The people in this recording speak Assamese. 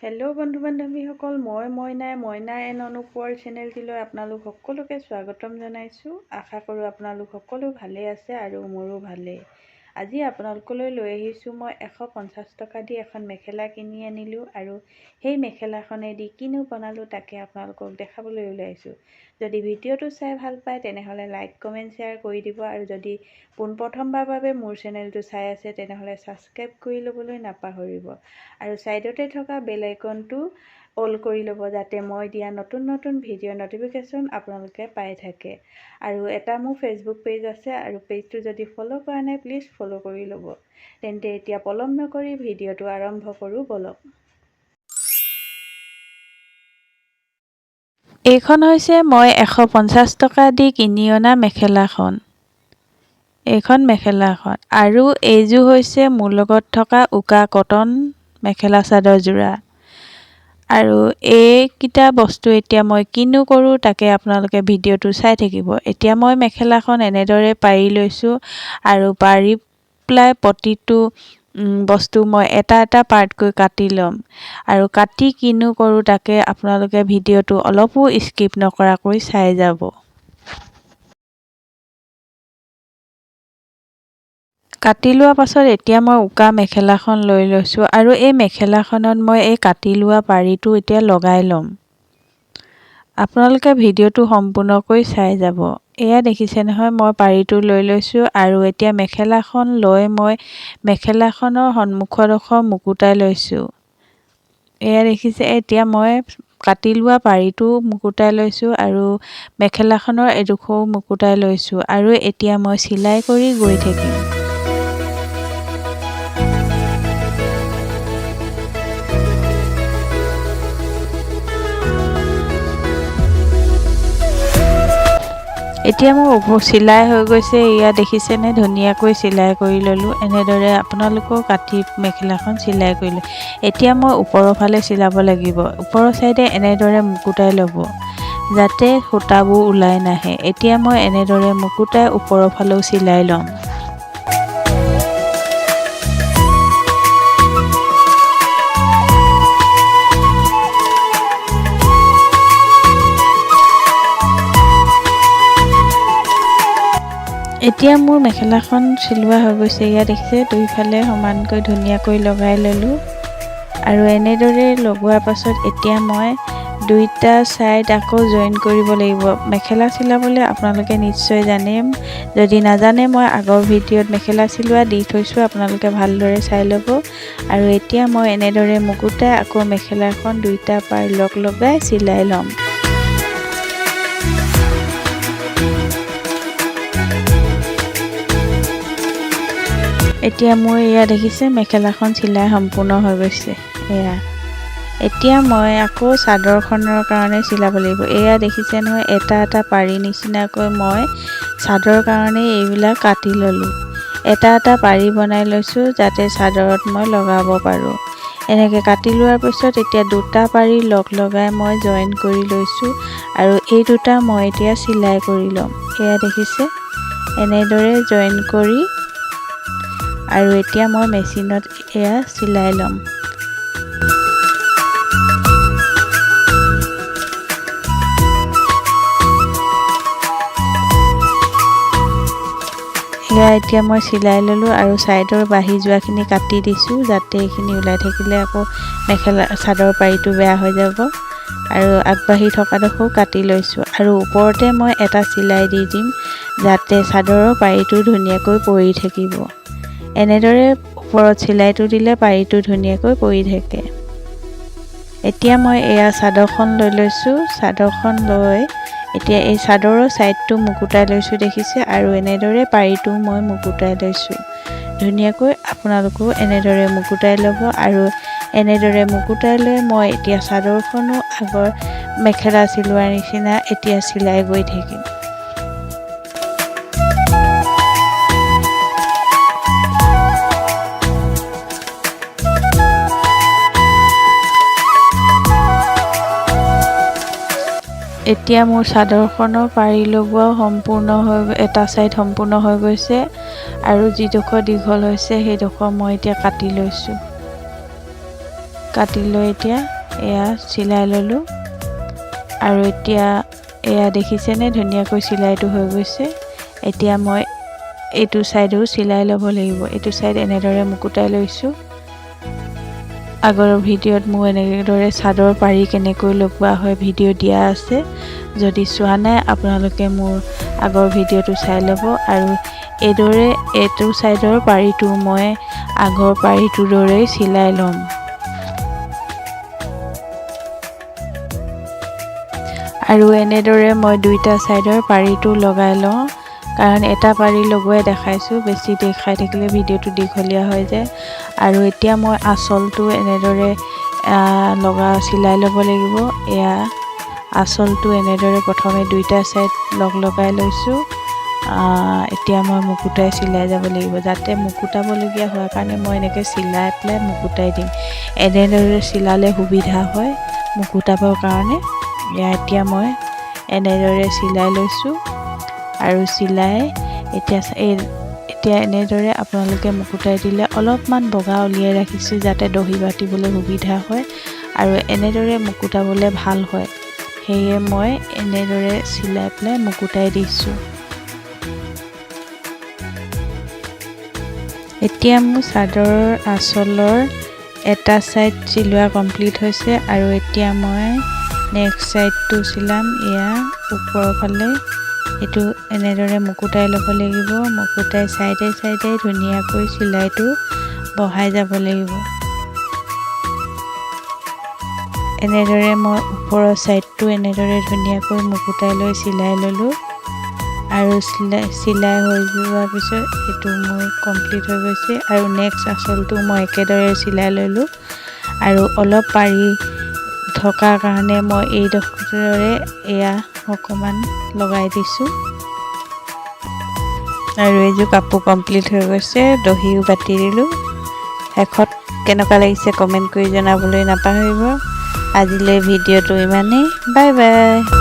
হেল্ল' বন্ধু বান্ধৱীসকল, মইনা এন অনুপৰ চেনেলটিলৈ আপোনালোক সকলোকে স্বাগতম জনাইছোঁ। আশা কৰোঁ আপোনালোক সকলো ভালে আছে আৰু মোৰো ভালেই। আজি আপোনালোকলৈ লৈ আহিছোঁ মই 150 টকা দি এখন মেখেলা কিনি আনিলোঁ আৰু সেই মেখেলাখনেদি কিনো বনালোঁ তাকে আপোনালোকক দেখাবলৈ ওলাইছোঁ। যদি ভিডিঅ'টো চাই ভাল পায় তেনেহ'লে লাইক কমেণ্ট শ্বেয়াৰ কৰি দিব আৰু যদি পোনপ্ৰথমবাৰৰ বাবে মোৰ চেনেলটো চাই আছে তেনেহ'লে ছাবস্ক্ৰাইব কৰি ল'বলৈ নাপাহৰিব আৰু ছাইডতে থকা বেল আইকনটো অল কৰি ল'ব যাতে মই দিয়া নতুন ভিডিঅ' নটিফিকেশ্যন আপোনালোকে পাই থাকে। আৰু এটা মোৰ ফেচবুক পেজ আছে আৰু পেজটো যদি ফ'ল' কৰা নাই প্লিজ ফ'ল' কৰি ল'ব। তেন্তে এতিয়া পলম নকৰি ভিডিঅ'টো আৰম্ভ কৰোঁ ব'লক। এইখন হৈছে মই 150 টকা দি কিনি অনা মেখেলাখন। এইখন মেখেলাখন আৰু এইযোৰ হৈছে মোৰ লগত থকা উকা কটন মেখেলা চাদৰ যোৰা। আৰু এইকেইটা বস্তু এতিয়া মই কিনো কৰোঁ তাকে আপোনালোকে ভিডিঅ'টো চাই থাকিব। এতিয়া মই মেখেলাখন এনেদৰে পাৰি লৈছোঁ আৰু পাৰি পেলাই প্ৰতিটো বস্তু মই এটা পাৰ্টকৈ কাটি ল'ম আৰু কাটি কিনো কৰোঁ তাকে আপোনালোকে ভিডিঅ'টো অলপো স্কিপ নকৰাকৈ চাই যাব। কাটি লোৱা পাছত এতিয়া মই উকা মেখেলাখন লৈ লৈছোঁ আৰু এই মেখেলাখনত মই এই কাটি লোৱা পাৰিটো এতিয়া লগাই ল'ম। আপোনালোকে ভিডিঅ'টো সম্পূৰ্ণকৈ চাই যাব। এয়া দেখিছে নহয়, মই পাৰিটো লৈ লৈছোঁ আৰু এতিয়া মেখেলাখন লৈ মই মেখেলাখনৰ সন্মুখৰডোখৰ মুকুতাই লৈছোঁ। এয়া দেখিছে, এতিয়া মই কাটি লোৱা পাৰিটো মুকুতাই লৈছোঁ আৰু মেখেলাখনৰ এডোখৰো মুকুতাই লৈছোঁ আৰু এতিয়া মই চিলাই কৰি গৈ থাকিম। এতিয়া মোৰ চিলাই হৈ গৈছে, এয়া দেখিছেনে, ধুনীয়াকৈ চিলাই কৰি ল'লোঁ। এনেদৰে আপোনালোকেও কাটি মেখেলাখন চিলাই কৰি ল'লোঁ। এতিয়া মই ওপৰৰ ফালে চিলাব লাগিব। ওপৰৰ চাইডে এনেদৰে মুকুতাই ল'ব যাতে সূতাবোৰ ওলাই নাহে। এতিয়া মই এনেদৰে মুকুতাই ওপৰৰ ফালেও চিলাই ল'ম। এতিয়া মোৰ মেখেলাখন চিলোৱা হৈ গৈছে। ইয়াত দেখিছে দুইফালে সমানকৈ ধুনীয়াকৈ লগাই ল'লোঁ আৰু এনেদৰে লগোৱাৰ পাছত এতিয়া মই দুইটা ছাইড আকৌ জইন কৰিব লাগিব। মেখেলা চিলাবলৈ আপোনালোকে নিশ্চয় জানে, যদি নাজানে মই আগৰ ভিডিঅ'ত মেখেলা চিলোৱা দি থৈছোঁ, আপোনালোকে ভালদৰে চাই ল'ব। আৰু এতিয়া মই এনেদৰে মুকুতাই আকৌ মেখেলাখন দুইটা পাৰ লগাই চিলাই ল'ম। এতিয়া মোৰ এয়া দেখিছে মেখেলাখন চিলাই সম্পূৰ্ণ হৈ গৈছে। এতিয়া মই আকৌ চাদৰখনৰ কাৰণে চিলাব লাগিব। এয়া দেখিছে নহয়, এটা পাৰি নিচিনাকৈ মই চাদৰ কাৰণে এইবিলাক কাটি ল'লোঁ। এটা পাৰি বনাই লৈছোঁ যাতে চাদৰত মই লগাব পাৰোঁ। এনেকৈ কাটি লোৱাৰ পিছত এতিয়া দুটা পাৰি লগাই মই জইন কৰি লৈছোঁ আৰু এই দুটা মই এতিয়া চিলাই কৰি ল'ম। এয়া দেখিছে, এনেদৰে জইন কৰি আৰু এতিয়া মই মেচিনত এয়া চিলাই ল'ম। এয়া এতিয়া মই চিলাই ল'লোঁ আৰু ছাইডৰ বাঢ়ি যোৱাখিনি কাটি দিছোঁ যাতে এইখিনি ওলাই থাকিলে আকৌ চাদৰ পাৰিটো বেয়া হৈ যাব। আৰু আগবাঢ়ি থকাডোখৰো কাটি লৈছোঁ আৰু ওপৰতে মই এটা চিলাই দি দিম যাতে চাদৰৰ পাৰিটো ধুনীয়াকৈ পৰি থাকিব। এনেদৰে ওপৰত চিলাইটো দিলে পাৰিটো ধুনীয়াকৈ পৰি থাকে। এতিয়া মই এয়া চাদৰখন লৈ লৈছোঁ। চাদৰখন লৈ এতিয়া এই চাদৰৰ ছাইডটো মুকুতাই লৈছোঁ দেখিছে, আৰু এনেদৰে পাৰিটো মই মুকুতাই লৈছোঁ ধুনীয়াকৈ। আপোনালোকেও এনেদৰে মুকুতাই ল'ব আৰু এনেদৰে মুকুতাই লৈ মই এতিয়া চাদৰখনো আগৰ মেখেলা চিলোৱাৰ নিচিনা এতিয়া চিলাই গৈ থাকিম। এতিয়া মোৰ চাদৰখনৰ পাৰি লগোৱাও এটা ছাইড সম্পূৰ্ণ হৈ গৈছে আৰু যিডোখৰ দীঘল হৈছে সেইডোখৰ মই এতিয়া কাটি লৈছোঁ। কাটি লৈ এতিয়া এয়া চিলাই ল'লোঁ আৰু এতিয়া এয়া দেখিছেনে ধুনীয়াকৈ চিলাইটো হৈ গৈছে। এতিয়া মই এইটো চাইডো চিলাই ল'ব লাগিব। এইটো চাইড এনেদৰে মুকুতাই লৈছোঁ। আগৰ ভিডিঅ'ত মোৰ এনেদৰে চাদৰ পাৰি কেনেকৈ লগোৱা হয় ভিডিঅ' দিয়া আছে। যদি চোৱা নাই আপোনালোকে মোৰ আগৰ ভিডিঅ'টো চাই ল'ব। আৰু এইদৰে এইটো চাইডৰ পাৰিটো মই আগৰ পাৰিটোৰ দৰেই চিলাই ল'ম। আৰু এনেদৰে মই দুইটা চাইডৰ পাৰিটো লগাই লওঁ, কাৰণ এটা পাৰি লগোৱাই দেখাইছোঁ, বেছি দেখাই থাকিলে ভিডিঅ'টো দীঘলীয়া হৈ যায়। আৰু এতিয়া মই আঁচলটো এনেদৰে চিলাই ল'ব লাগিব। এয়া আঁচলটো এনেদৰে প্ৰথমে দুইটা চাইড লগাই লৈছোঁ। এতিয়া মই মুকুতাই চিলাই যাব লাগিব। যাতে মুকুতাবলগীয়া হোৱাৰ কাৰণে মই এনেকৈ চিলাই পেলাই মুকুতাই দিম। এনেদৰে চিলালে সুবিধা হয় মুকুতাবৰ কাৰণে। এতিয়া মই এনেদৰে চিলাই লৈছোঁ আৰু চিলাই এতিয়া এনেদৰে আপোনালোকে মুকুতাই দিলে অলপমান বগা উলিয়াই ৰাখিছোঁ যাতে দহি বাতিবলৈ সুবিধা হয় আৰু এনেদৰে মুকুতাবলৈ ভাল হয়। সেয়ে মই এনেদৰে চিলাই পেলাই মুকুতাই দিছোঁ। এতিয়া মোৰ চাদৰৰ আঁচলৰ এটা চাইড চিলোৱা কমপ্লিট হৈছে আৰু এতিয়া মই নেক্সট চাইডটো চিলাম। এয়া ওপৰৰ ফালে এইটো এনেদৰে মুকুতাই ল'ব লাগিব। মুকুতাই চাইডে চাইডে ধুনীয়াকৈ চিলাইটো বহাই যাব লাগিব। এনেদৰে মই ওপৰৰ চাইডটো এনেদৰে ধুনীয়াকৈ মুকুতাই লৈ চিলাই ল'লোঁ আৰু চিলাই হৈ যোৱাৰ পিছত এইটো মোৰ কমপ্লিট হৈ গৈছে। আৰু নেক্সট আঁচলটো মই একেদৰে চিলাই ল'লোঁ আৰু অলপ পাৰি থকাৰ কাৰণে মই এইডোখৰে এয়া অকণমান লগাই দিছোঁ। আৰু এইযোৰ কাপোৰ কমপ্লিট হৈ গৈছে। দহিও বাতি দিলোঁ। শেষত কেনেকুৱা লাগিছে কমেণ্ট কৰি জনাবলৈ নাপাহৰিব। আজিলৈ ভিডিঅ'টো ইমানেই। Bye bye.